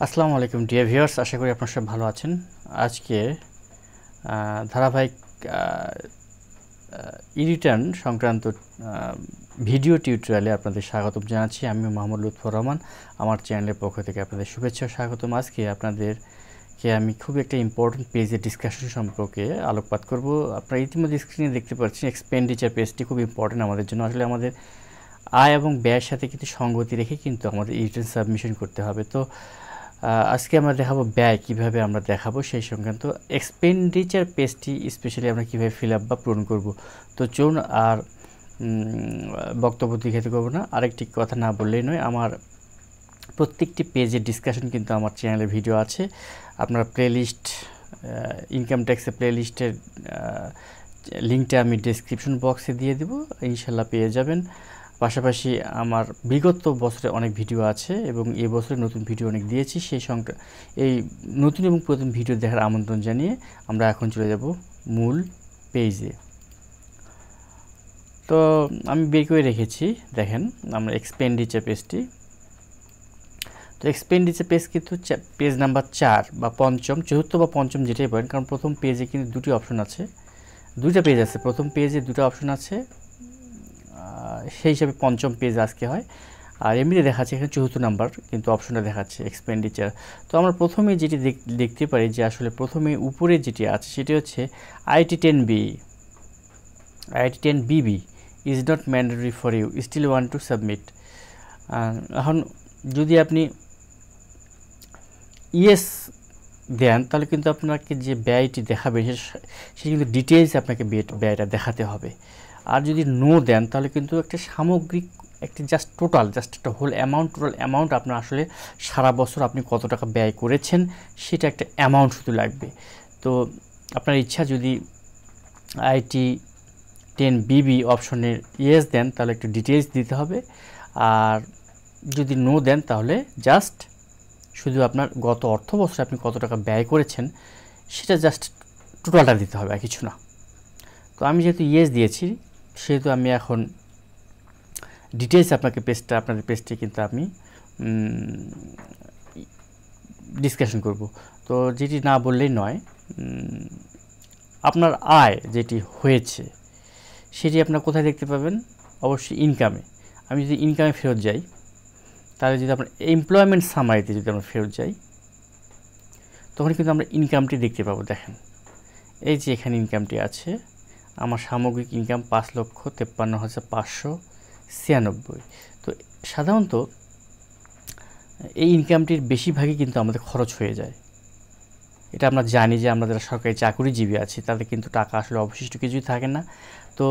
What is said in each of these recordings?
আসসালামু আলাইকুম dear viewers, আশা করি আপনারা সব ভালো আছেন। আজকে ধারাবাহিক ই-রিটার্ন সংক্রান্ত ভিডিও টিউটোরিয়ালে আপনাদের স্বাগতম জানাচ্ছি। আমি মোহাম্মদ লুৎফর রহমান, আমার চ্যানেলের পক্ষ থেকে আপনাদের শুভেচ্ছা ও স্বাগতম। আজকে আপনাদেরকে আমি খুব একটা ইম্পর্টেন্ট পেজের ডিসকাশন সম্পর্কে আলোকপাত করব। আপনারা ইতিমধ্যে স্ক্রিনে দেখতে পাচ্ছেন এক্সপেন্ডিচার পেজটি খুব ইম্পর্টেন্ট আমাদের জন্য। আসলে আমাদের আয় এবং ব্যয়ের সাথে কিন্তু সঙ্গতি রেখে কিন্তু আমাদের ই-রিটার্ন সাবমিশন করতে হবে। তো আজকে আমরা দেখাবো ব্যয় কিভাবে আমরা দেখাবো সেই সংক্রান্ত এক্সপেন্ডিচার পেজটি স্পেশালি আমরা কিভাবে ফিল আপ বা পূরণ করব। তো চলুন আর বক্তব্য দীর্ঘায়িত করব না। আরেকটি কথা না বললেই নয়, আমার প্রত্যেকটি পেজের ডিসকাশন কিন্তু আমার চ্যানেলে ভিডিও আছে। আপনারা প্লেলিস্ট ইনকাম ট্যাক্সের প্লেলিস্টের লিঙ্কটা আমি ডেসক্রিপশন বক্সে দিয়ে দেব, ইনশাল্লাহ পেয়ে যাবেন। পাশাপাশি আমার বিগত বছরে অনেক ভিডিও আছে এবং এই বছরে নতুন ভিডিও অনেক দিয়েছি। এই নতুন এবং পুরাতন ভিডিও দেখার আমন্ত্রণ জানিয়ে আমরা এখন চলে যাব মূল পেজে। তো আমি বের করে রেখেছি, দেখেন আমরা এক্সপেন্ডিচার পেজটি। তো এক্সপেন্ডিচার পেজ কিন্তু পেজ নাম্বার 4 বা পঞ্চম, চতুর্থ বা পঞ্চম যেটাই বলেন, কারণ প্রথম পেজে কিন্তু দুটি অপশন আছে, দুইটা পেজ আছে। প্রথম পেজে দুটো অপশন আছে, সেই হিসাবে পঞ্চম পেজ আজকে হয়। আর এমনিতে দেখাচ্ছে এখানে চতুর্থ নাম্বার, কিন্তু অপশনটা দেখাচ্ছে এক্সপেন্ডিচার। তো আমরা প্রথমে যেটি দেখতে পারি যে আসলে প্রথমে উপরে যেটি আছে সেটি হচ্ছে IT10B, IT10BB is not mandatory for you, still want to submit. এখন যদি আপনি ইয়েস দেন তাহলে কিন্তু আপনাকে যে ব্যয়টি দেখাবে সে কিন্তু ডিটেলস আপনাকে ব্যয়টা দেখাতে হবে। আর যদি নো দেন তাহলে কিন্তু একটা সামগ্রিক একটি জাস্ট একটা হোল অ্যামাউন্ট, টোটাল অ্যামাউন্ট আপনার আসলে সারা বছর আপনি কত টাকা ব্যয় করেছেন সেটা একটা অ্যামাউন্ট শুধু লাগবে। তো আপনার ইচ্ছা যদি IT10BB অপশনের ইয়েস দেন তাহলে একটু ডিটেলস দিতে হবে, আর যদি নো দেন তাহলে জাস্ট শুধু আপনার গত অর্থ বছরে আপনি কত টাকা ব্যয় করেছেন সেটা জাস্ট টোটালটা দিতে হবে, আর কিছু না। তো আমি যেহেতু ইয়েস দিয়েছি সেহেতু আমি এখন ডিটেলস আপনাদের পেজটি কিন্তু আমি ডিসকাশন করব। তো যেটি না বললেই নয়, আপনার আয় যেটি হয়েছে সেটি আপনার কোথায় দেখতে পাবেন? অবশ্যই ইনকামে। আমি যদি ইনকামে ফেরত যাই তাহলে যদি আপনার এমপ্লয়মেন্ট সামারিতে যদি আমরা ফেরত যাই তখন কিন্তু আমরা ইনকামটি দেখতে পাবো। দেখেন এই যে এখানে ইনকামটি আছে, আমার সামগ্রিক ইনকাম 5,53,596। তো সাধারণত এই ইনকামটির বেশিরভাগই কিন্তু আমাদের খরচ হয়ে যায়। এটা আমরা জানি যে আমরা যারা সরকারি চাকরিজীবী আছি তাদের কিন্তু টাকা আসলে অবশিষ্ট কিছুই থাকে না। তো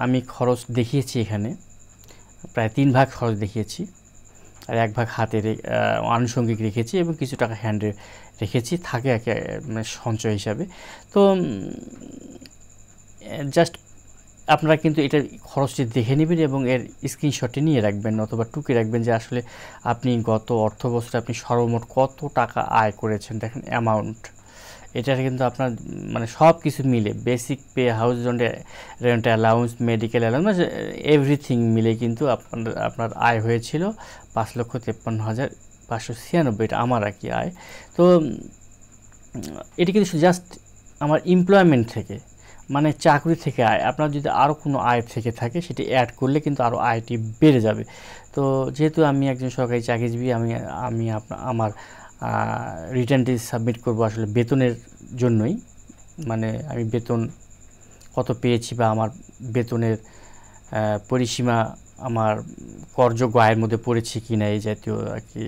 আমি খরচ দেখিয়েছি, এখানে প্রায় 3 ভাগ খরচ দেখিয়েছি, আর 1 ভাগ হাতে আনুষঙ্গিক রেখেছি এবং কিছু টাকা হ্যান্ডে রেখেছি, থাকে মানে সঞ্চয় হিসাবে। তো জাস্ট আপনারা কিন্তু এটার খরচটি দেখে নেবেন এবং এর স্ক্রিনশটটি নিয়ে রাখবেন অথবা টুকে রাখবেন যে আসলে আপনি গত অর্থ বছরে আপনি সর্বমোট কত টাকা আয় করেছেন। দেখেন অ্যামাউন্ট, এটা কিন্তু আপনার মানে সব কিছু মিলে basic pay, house rent allowance, medical allowance, everything মিলে কিন্তু আপনার আয় হয়েছিল 5,53,596। এটা আমার আর কি আয়। তো এটি কিন্তু জাস্ট আমার এমপ্লয়মেন্ট থেকে, মানে চাকরি থেকে আয়। আপনার যদি আরও কোনো আয় থেকে থাকে সেটি অ্যাড করলে কিন্তু আরও আয়টি বেড়ে যাবে। তো যেহেতু আমি একজন সরকারি চাকরিজীবী, আমি আমার রিটার্নটি সাবমিট করব আসলে বেতনের জন্যই, মানে আমি বেতন কত পেয়েছি বা আমার বেতনের পরিসীমা আমার করযোগ্য আয়ের মধ্যে পড়েছে কি না, এই জাতীয় আর কি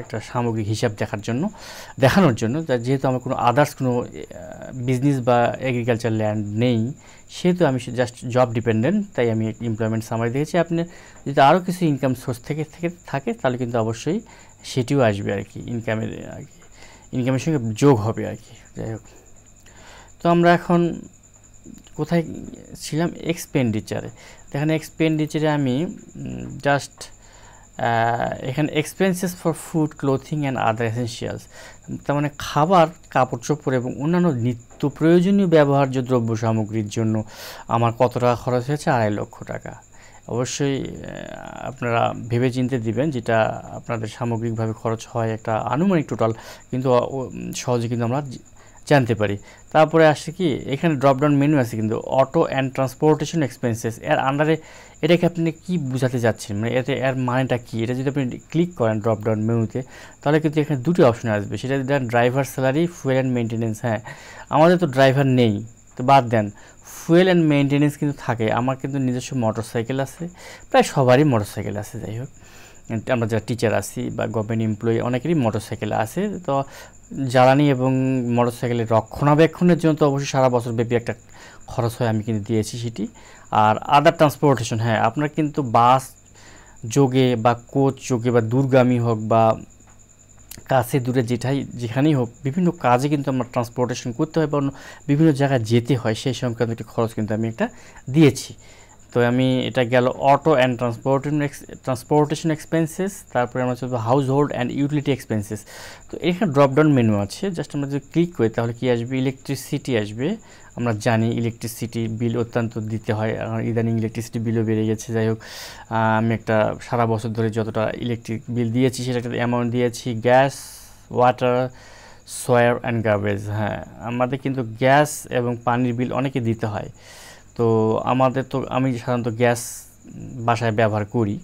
একটা সামগ্রিক হিসাব দেখানোর জন্য। যেহেতু আমার কোনো আদার্স কোনো বিজনেস বা এগ্রিকালচার ল্যান্ড নেই, সেহেতু আমি জাস্ট জব ডিপেন্ডেন্ট, তাই আমি এমপ্লয়মেন্ট সামারি দিয়েছি। আপনি যদি আরও কিছু ইনকাম সোর্স থেকে থাকে তাহলে কিন্তু অবশ্যই সেটিও আসবে আর কি, ইনকামের সঙ্গে যোগ হবে আর কি। যাই হোক, তো আমরা এখন কোথায় ছিলাম? এক্সপেন্ডিচারে। দেখেন এক্সপেন্ডিচারে আমি জাস্ট এখানে expenses for food, clothing and other essentials, তার মানে খাবার, কাপড় চোপড় এবং অন্যান্য নিত্য প্রয়োজনীয় ব্যবহার্য দ্রব্য সামগ্রীর জন্য আমার কত টাকা খরচ হয়েছে? 2.5 লক্ষ টাকা। অবশ্যই আপনারা ভেবে চিন্তে দিবেন, যেটা আপনাদের সামগ্রিকভাবে খরচ হয় একটা আনুমানিক টোটাল কিন্তু সহজে কিন্তু আমরা জানতে পারি। তারপরে আসছে কি, এখানে ড্রপডাউন মেনু আছে কিন্তু অটো অ্যান্ড ট্রান্সপোর্টেশন এক্সপেন্সেস, এর আন্ডারে এটাকে আপনি কি বোঝাতে যাচ্ছেন, মানে এর মানেটা কি? এটা যদি আপনি ক্লিক করেন ড্রপডাউন মেনুতে, তাহলে কিন্তু এখানে দুটি অপশন আসবে, সেটা then driver salary, fuel and maintenance. হ্যাঁ, আমাদের তো ড্রাইভার নেই, তো বাদ দেন, ফুয়েল অ্যান্ড মেনটেন্যান্স কিন্তু থাকে। আমার কিন্তু নিজস্ব মোটরসাইকেল আছে, প্রায় সবারই মোটরসাইকেল আছে। যাই হোক, আমরা যারা টিচার আছি বা গভর্নমেন্ট এমপ্লয়ি অনেকেরই মোটরসাইকেল আছে, তো জ্বালানি এবং মোটরসাইকেলের রক্ষণাবেক্ষণের জন্য তো অবশ্যই সারা বছর ব্যাপী একটা খরচ হয়, আমি কিন্তু দিয়েছি সেটি। আর আদার ট্রান্সপোর্টেশন, হ্যাঁ, আপনার কিন্তু বাস যোগে বা কোচ যোগে বা দূরগামী হোক বা কাছে দূরে যেখানেই হোক, বিভিন্ন কাজে কিন্তু আমার ট্রান্সপোর্টেশন করতে হয় বা বিভিন্ন জায়গায় যেতে হয়, সেই সংক্রান্ত একটি খরচ কিন্তু আমি একটা দিয়েছি। তো আমি এটা গেল অটো অ্যান্ড ট্রান্সপোর্টেশন এক্সপেন্সেস। তারপরে আমরা চলবো house hold and utility expenses. তো এখানে ড্রপডাউন মেনু আছে, জাস্ট আমরা যদি ক্লিক করি তাহলে কি আসবে, ইলেকট্রিসিটি আসবে। আমরা জানি ইলেকট্রিসিটি বিল অত্যন্ত দিতে হয়, ইদানিং ইলেকট্রিসিটি বিলও বেড়ে গেছে। যাই হোক, আমি একটা সারা বছর ধরে যতটা ইলেকট্রিক বিল দিয়েছি সেটা একটা অ্যামাউন্ট দিয়েছি। Gas, water, swear and garbage. হ্যাঁ, আমাদের কিন্তু গ্যাস এবং পানির বিল অনেকে দিতে হয়। তো আমাদের তো, আমি সাধারণত গ্যাস বাসায় ব্যবহার করি,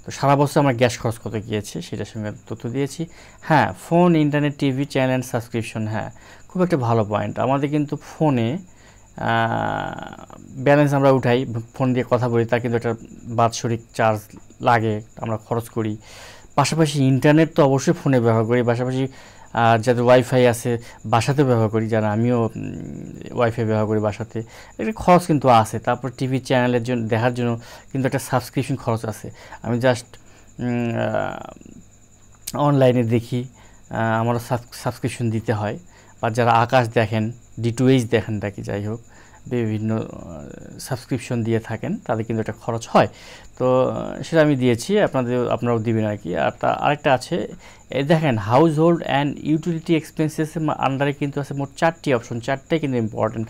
তো সারা বছর আমার গ্যাস খরচ কত গিয়েছে সেটার সঙ্গে তথ্য দিয়েছি। হ্যাঁ, phone, internet, TV channel subscription. হ্যাঁ, খুব একটা ভালো পয়েন্ট। আমাদের কিন্তু ফোনে ব্যালেন্স আমরা উঠাই, ফোন দিয়ে কথা বলি, তার কিন্তু একটা বাৎসরিক চার্জ লাগে, আমরা খরচ করি। পাশাপাশি ইন্টারনেট তো অবশ্যই ফোনে ব্যবহার করি, পাশাপাশি যাদের ওয়াইফাই আছে বাসাতে ব্যবহার করি, যারা আমিও ওয়াইফাই ব্যবহার করি বাসাতে, একটা খরচ কিন্তু আছে। তারপর টিভি চ্যানেলের জন্য দেখার জন্য কিন্তু একটা সাবস্ক্রিপশন খরচ আছে। আমি জাস্ট অনলাইনে দেখি, আমারও সাবস্ক্রিপশন দিতে হয়। বা যারা আকাশ দেখেন, D2H দেখেন নাকি, যাই হোক, বিভিন্ন সাবস্ক্রিপশন দিয়ে থাকেন, তাদের কিন্তু একটা খরচ হয়। তো সেটা আমি দিয়েছি, আপনারাও দিবেন আর কি। আর আরেকটা আছে, দেখেন হাউস হোল্ড অ্যান্ড ইউটিলিটি এক্সপেন্সেসের আন্ডারে কিন্তু আছে মোট 4টি অপশন, 4টাই কিন্তু important.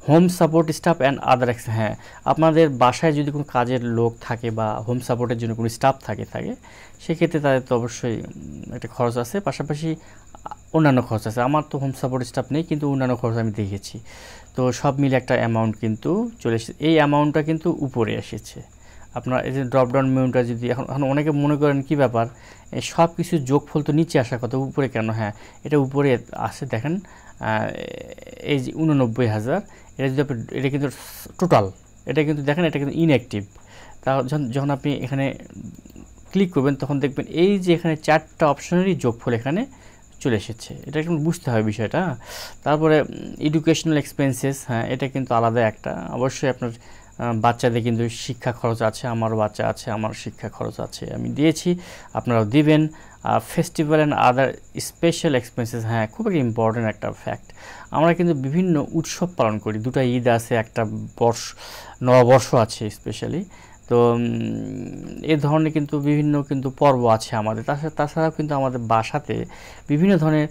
Home support staff and other expense. হ্যাঁ, আপনাদের বাসায় যদি কোনো কাজের লোক থাকে বা হোম সাপোর্টের জন্য কোনো স্টাফ থাকে সেক্ষেত্রে তাদের তো অবশ্যই একটা খরচ আছে, পাশাপাশি অন্যান্য খরচ আছে। আমার তো হোম সাপোর্ট স্টাফ নেই, কিন্তু অন্যান্য খরচ আমি দেখেছি। তো সব মিলে একটা অ্যামাউন্ট কিন্তু চলে এসেছে। এই অ্যামাউন্টটা কিন্তু উপরে এসেছে। আপনার এই যে ড্রপডাউন মেনুটা যদি এখন অনেকে মনে করেন কি ব্যাপার, এই সব কিছু যোগফল তো নিচে আসার কথা, উপরে কেন? হ্যাঁ, এটা উপরে আসে, দেখেন এই যে 89,000, এটা যদি আপনি, এটা কিন্তু টোটাল, এটা কিন্তু দেখেন, এটা কিন্তু ইনঅ্যাক্টিভ। তা যখন আপনি এখানে ক্লিক করবেন তখন দেখবেন এই যে এখানে 4টা অপশনেরই যোগফল এখানে চলে এসেছে। এটা কিন্তু বুঝতে হয় বিষয়টা। তারপরে এডুকেশনাল এক্সপেন্সেস, হ্যাঁ, এটা কিন্তু আলাদা একটা, অবশ্যই আপনার বাচ্চাদের কিন্তু শিক্ষা খরচ আছে, আমারও বাচ্চা আছে, আমার শিক্ষা খরচ আছে, আমি দিয়েছি, আপনারাও দিবেন। Festival and other special expenses, হ্যাঁ, খুব একটা ইম্পর্ট্যান্ট একটা ফ্যাক্ট। আমরা কিন্তু বিভিন্ন উৎসব পালন করি, 2টা ঈদ আছে, একটা নববর্ষ আছে স্পেশালি। তো এই ধরনের কিন্তু বিভিন্ন কিন্তু পর্ব আছে আমাদের। তাছাড়াও কিন্তু আমাদের বাসাতে বিভিন্ন ধরনের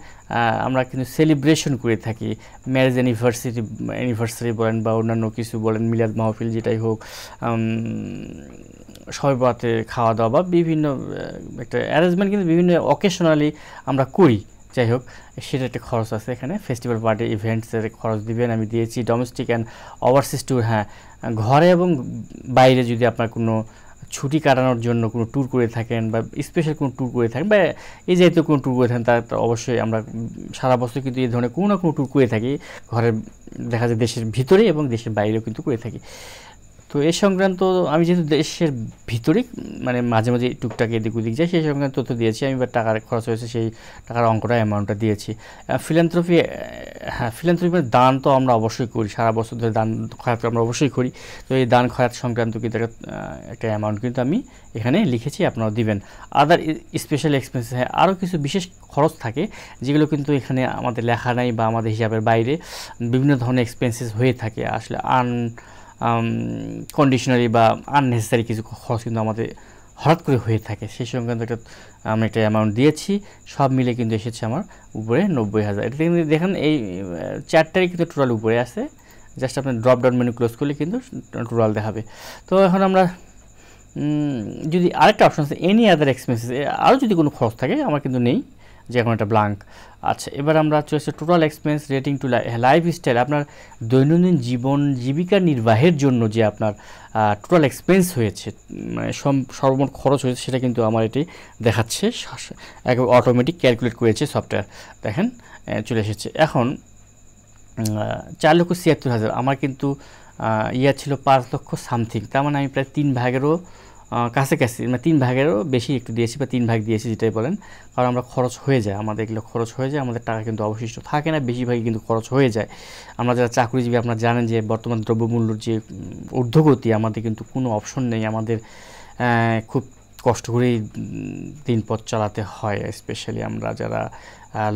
আমরা কিন্তু সেলিব্রেশন করে থাকি, ম্যারেজ অ্যানিভার্সারি বলেন বা অন্যান্য কিছু বলেন, মিলাদ মাহফিল যেটাই হোক, সবাই বাতে খাওয়া দাওয়া বা বিভিন্ন একটা অ্যারেঞ্জমেন্ট কিন্তু বিভিন্ন অকেশনালি আমরা করি। যাই হোক, সেটা একটা খরচ আছে এখানে। ফেস্টিভ্যাল, পার্টি, ইভেন্টসের খরচ দিবেন, আমি দিয়েছি। ডোমেস্টিক অ্যান্ড ওভারসিজ ট্যুর, হ্যাঁ, ঘরে এবং বাইরে যদি আপনার কোনো ছুটি কাটানোর জন্য কোনো ট্যুর করে থাকেন বা স্পেশাল কোনো ট্যুর করে থাকেন বা এই জাতীয় কোনো ট্যুর করে থাকেন, তার অবশ্যই আমরা সারা বছর কিন্তু এই ধরনের কোনো না কোনো ট্যুর করে থাকি, ঘরের দেখা যায় দেশের ভিতরে এবং দেশের বাইরেও কিন্তু করে থাকি। তো এই সংক্রান্ত আমি যেহেতু দেশের ভিতরে মানে মাঝে মাঝে টুকটাক এদিক ওদিক যাই, সেই সংক্রান্ত তথ্য দিয়েছি আমি, বা টাকার খরচ হয়েছে সেই টাকার অঙ্কটা অ্যামাউন্টটা দিয়েছি। ফিলান্থ্রপি, হ্যাঁ, ফিলান্থ্রপি মানে দান তো আমরা অবশ্যই করি, সারা বছর ধরে দান খয়াত আমরা অবশ্যই করি। তো এই দান খয়াত সংক্রান্ত কিন্তু একটা অ্যামাউন্ট কিন্তু আমি এখানে লিখেছি, আপনারাও দিবেন। আদার স্পেশাল এক্সপেন্সেস, হ্যাঁ, আরও কিছু বিশেষ খরচ থাকে যেগুলো কিন্তু এখানে আমাদের লেখা নাই বা আমাদের হিসাবের বাইরে, বিভিন্ন ধরনের এক্সপেন্সেস হয়ে থাকে আসলে কন্ডিশনারি বা আননেসেসারি কিছু খরচ কিন্তু আমাদের হঠাৎ করে হয়ে থাকে, সেই সংক্রান্ত আমি একটা অ্যামাউন্ট দিয়েছি। সব মিলে কিন্তু এসেছে আমার উপরে 90,000। এটা কিন্তু দেখেন এই 4টারই কিন্তু টোটাল উপরে আছে, জাস্ট আপনার ড্রপ ডাউন মেনু ক্লোজ করলে কিন্তু টোটাল দেখাবে। তো এখন আমরা যদি আরেকটা অপশন আছে এনি আদার এক্সপেন্সেস, আরও যদি কোনো খরচ থাকে, আমার কিন্তু নেই, যে এখন একটা ব্লাঙ্ক। আচ্ছা, এবার আমরা চলেছি total expense rating two lifestyle, আপনার দৈনন্দিন জীবন জীবিকা নির্বাহের জন্য যে আপনার টোটাল এক্সপেন্স হয়েছে, মানে সর্বমোট খরচ হয়েছে, সেটা কিন্তু আমার এটি দেখাচ্ছে, একবার অটোমেটিক ক্যালকুলেট করেছে সফটওয়্যার। দেখেন চলে এসেছে। এখন 4,76,000, আমার কিন্তু ইয়া ছিল 5,00,000 সামথিং, তার মানে আমি প্রায় 3 ভাগেরও কাছাকাছি, মানে 3 ভাগেরও বেশি একটু দিয়েছি, বা 3 ভাগ দিয়েছি যেটাই বলেন, কারণ আমরা খরচ হয়ে যায়, আমাদের এগুলো খরচ হয়ে যায়, আমাদের টাকা কিন্তু অবশিষ্ট থাকে না, বেশিরভাগই কিন্তু খরচ হয়ে যায়। আমরা যারা চাকরিজীবী, আপনারা জানেন যে বর্তমান দ্রব্যমূল্যর যে ঊর্ধ্বগতি, আমাদের কিন্তু কোনো অপশন নেই, আমাদের খুব কষ্ট করেই দিনপথ চালাতে হয়, স্পেশালি আমরা যারা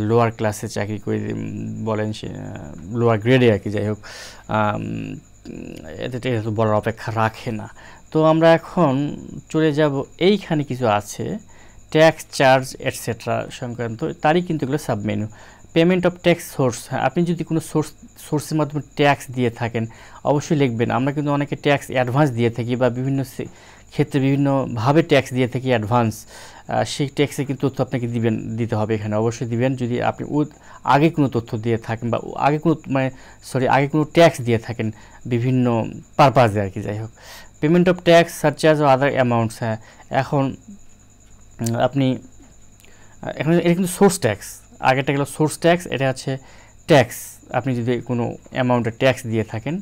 লোয়ার ক্লাসে চাকরি করে বলেন, সে লোয়ার গ্রেডে আর কি, যাই হোক, এটা তো বলার অপেক্ষা রাখে না। তো আমরা এখন চলে যাব, এইখানে কিছু আছে ট্যাক্স, চার্জ এটসেট্রা সংক্রান্ত, তারই কিন্তু এগুলো submenu. Payment of tax source, আপনি যদি কোনো সোর্সের মাধ্যমে ট্যাক্স দিয়ে থাকেন, অবশ্যই লিখবেন। আমরা কিন্তু অনেকে ট্যাক্স অ্যাডভান্স দিয়ে থাকি, বা বিভিন্ন ক্ষেত্রে বিভিন্নভাবে ট্যাক্স দিয়ে থাকি অ্যাডভান্স, সেই ট্যাক্সে কিন্তু তথ্য আপনাকে দিতে হবে, এখানে অবশ্যই দিবেন। যদি আপনি আগে কোনো তথ্য দিয়ে থাকেন, বা আগে কোনো ট্যাক্স দিয়ে থাকেন বিভিন্ন পারপাজে আর কি, যাই হোক। পেমেন্ট অফ ট্যাক্স সারচার্জ ও আদার অ্যামাউন্টস, হ্যাঁ, এখন আপনি এটা কিন্তু সোর্স ট্যাক্স, আগেরটা গেল সোর্স ট্যাক্স, এটা হচ্ছে ট্যাক্স। আপনি যদি কোনো অ্যামাউন্টের ট্যাক্স দিয়ে থাকেন,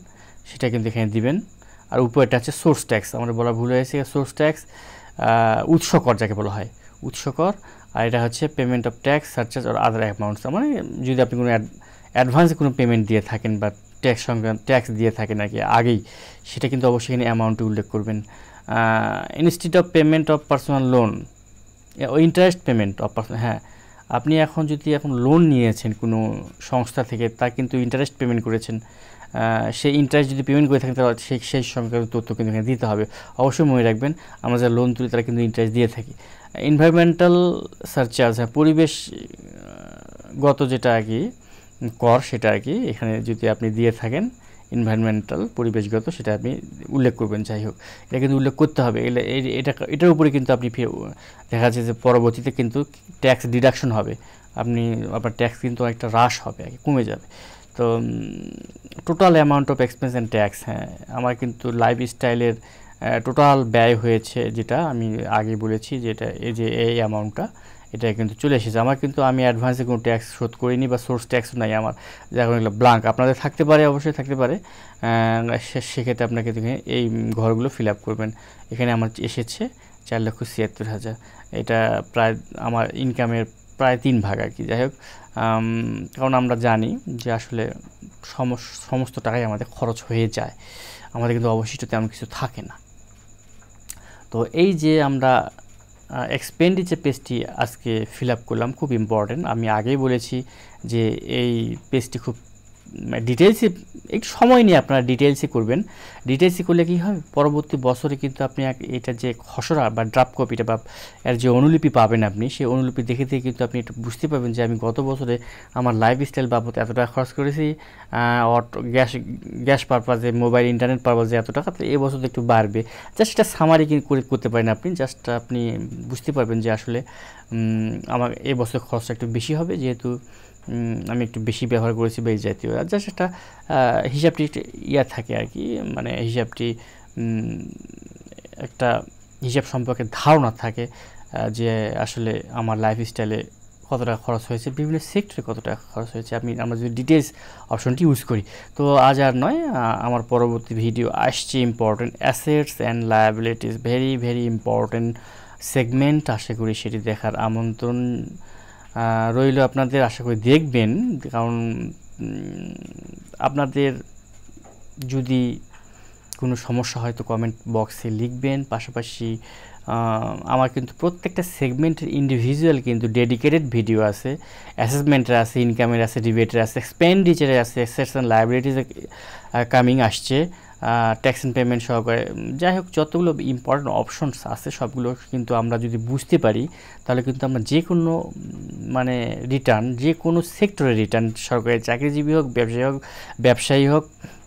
সেটা কিন্তু এখানে দিবেন। আর উপরেটা হচ্ছে সোর্স ট্যাক্স, আমাদের বলা ভুল হয়েছে, সোর্স ট্যাক্স উৎসকর যাকে বলা হয়, উৎসকর। আর এটা হচ্ছে পেমেন্ট অফ ট্যাক্স সারচার্জ আর আদার অ্যামাউন্টস, মানে যদি আপনি কোনো অ্যাডভান্সে কোনো পেমেন্ট দিয়ে থাকেন, বা ট্যাক্স দিয়ে থাকেন আর কি আগেই, সেটা কিন্তু অবশ্যই এখানে অ্যামাউন্টে উল্লেখ করবেন। Instead of payment of personal loan, interest payment of personal, হ্যাঁ, আপনি এখন যদি লোন নিয়েছেন কোনো সংস্থা থেকে, তা কিন্তু ইন্টারেস্ট পেমেন্ট করেছেন, সেই ইন্টারেস্ট যদি পেমেন্ট করে থাকেন, তাহলে সেই সংক্রান্ত তথ্য কিন্তু এখানে দিতে হবে। অবশ্যই মনে রাখবেন, আমরা যারা লোন তুলি তারা কিন্তু ইন্টারেস্ট দিয়ে থাকি। এনভায়রনমেন্টাল সারচার্জ, হ্যাঁ, পরিবেশগত যেটা আর কি কর, সেটা আর কি এখানে যদি আপনি দিয়ে থাকেন, এনভায়রনমেন্টাল পরিবেশগত, সেটা আপনি উল্লেখ করবেন। যাই হোক, এটা কিন্তু উল্লেখ করতে হবে। এটার উপরে কিন্তু আপনি দেখা যাচ্ছে যে পরবর্তীতে কিন্তু ট্যাক্স ডিডাকশন হবে, আপনার ট্যাক্স কিন্তু অনেকটা হ্রাস হবে আর কি, কমে যাবে। তো total amount of expense and tax, হ্যাঁ, আমার কিন্তু লাইফস্টাইলের টোটাল ব্যয় হয়েছে, যেটা আমি আগে বলেছি, যেটা এই অ্যামাউন্টটা, এটা কিন্তু চলে এসেছে আমার। কিন্তু আমি অ্যাডভান্সে কোনো ট্যাক্স শোধ করিনি, বা সোর্স ট্যাক্সও নাই আমার, যখন এগুলো ব্লাঙ্ক। আপনাদের থাকতে পারে, অবশ্যই থাকতে পারে, সেক্ষেত্রে আপনাকে এই ঘরগুলো ফিল আপ করবেন। এখানে আমার এসেছে 4,76,000, এটা প্রায় আমার ইনকামের প্রায় 3 ভাগ আর কি, যাই হোক। কারণ আমরা জানি যে আসলে সমস্ত টাকাই আমাদের খরচ হয়ে যায়, আমাদের কিন্তু অবশিষ্ট তেমন কিছু থাকে না। তো এই যে আমরা এক্সপেন্ডিচার পেজটি আজকে ফিল আপ করলাম, খুব ইম্পর্টেন্ট। আমি আগেই বলেছি যে এই পেজটি খুব ডিটেলসে, একটু সময় নিয়ে আপনারা ডিটেলসে করবেন। ডিটেলসে করলে কী হয়, পরবর্তী বছরে কিন্তু আপনি এটা যে খসড়া বা ড্রাফট কপিটা বা এর যে অনুলিপি পাবেন, আপনি সেই অনুলিপি দেখে কিন্তু আপনি একটু বুঝতে পারবেন যে আমি গত বছরে আমার লাইফস্টাইল বাবদ এত টাকা খরচ করেছি, গ্যাস পারপাজে, মোবাইল ইন্টারনেট পারপাজে এত টাকা, তো এই বছর একটু বাড়বে। জাস্ট এটা সামারি করতে পারেন আপনি, জাস্ট আপনি বুঝতে পারবেন যে আসলে আমার এই বছর খরচটা একটু বেশি হবে, যেহেতু আমি একটু বেশি ব্যবহার করেছি বা এই জাতীয়। আর জাস্ট একটা হিসাবটি থাকে আর কি, মানে হিসাবটি একটা হিসাব সম্পর্কে ধারণা থাকে যে আসলে আমার লাইফস্টাইলে কত টাকা খরচ হয়েছে, বিভিন্ন সেক্টরে কত টাকা খরচ হয়েছে, আমরা যদি ডিটেলস অপশনটি ইউজ করি। তো আজ আর নয়, আমার পরবর্তী ভিডিও আসছে important assets and liabilities, very very important segment, আশা করি সেটি দেখার আমন্ত্রণ রইল আপনাদের। আশা করি দেখবেন, কারণ আপনাদের যদি কোনো সমস্যা হয় তো কমেন্ট বক্সে লিখবেন। পাশাপাশি আমার কিন্তু প্রত্যেকটা সেগমেন্টের ইন্ডিভিজুয়াল কিন্তু ডেডিকেটেড ভিডিও আছে, অ্যাসেসমেন্টের আছে, ইনকামের আছে, ডিবেটের আছে, এক্সপেন্ডিচারের আছে, অ্যাসেটস অ্যান্ড লায়াবিলিটিস কামিং আসছে। ট্যাক্স অ্যান্ড পেমেন্ট সহকারে, যাই হোক যতগুলো ইম্পর্টেন্ট অপশনস আছে সবগুলো কিন্তু আমরা যদি বুঝতে পারি তাহলে কিন্তু আমরা যে কোনো মানে রিটার্ন, যে কোনো সেক্টরের রিটার্ন, সরকারি চাকরিজীবী হোক, ব্যবসায়ী হোক,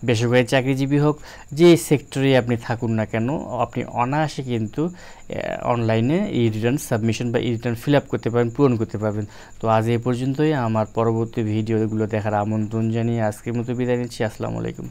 বেসরকারি চাকরিজীবী হোক, যে সেক্টরে আপনি থাকুন না কেন, আপনি অনায়াসে কিন্তু অনলাইনে এই রিটার্ন সাবমিশন বা এই রিটার্ন ফিল আপ করতে পারবেন, পূরণ করতে পারবেন। তো আজ এই পর্যন্তই। আমার পরবর্তী ভিডিওগুলো দেখার আমন্ত্রণ জানিয়ে আজকের মতো বিদায় নিচ্ছি। আসসালামু আলাইকুম।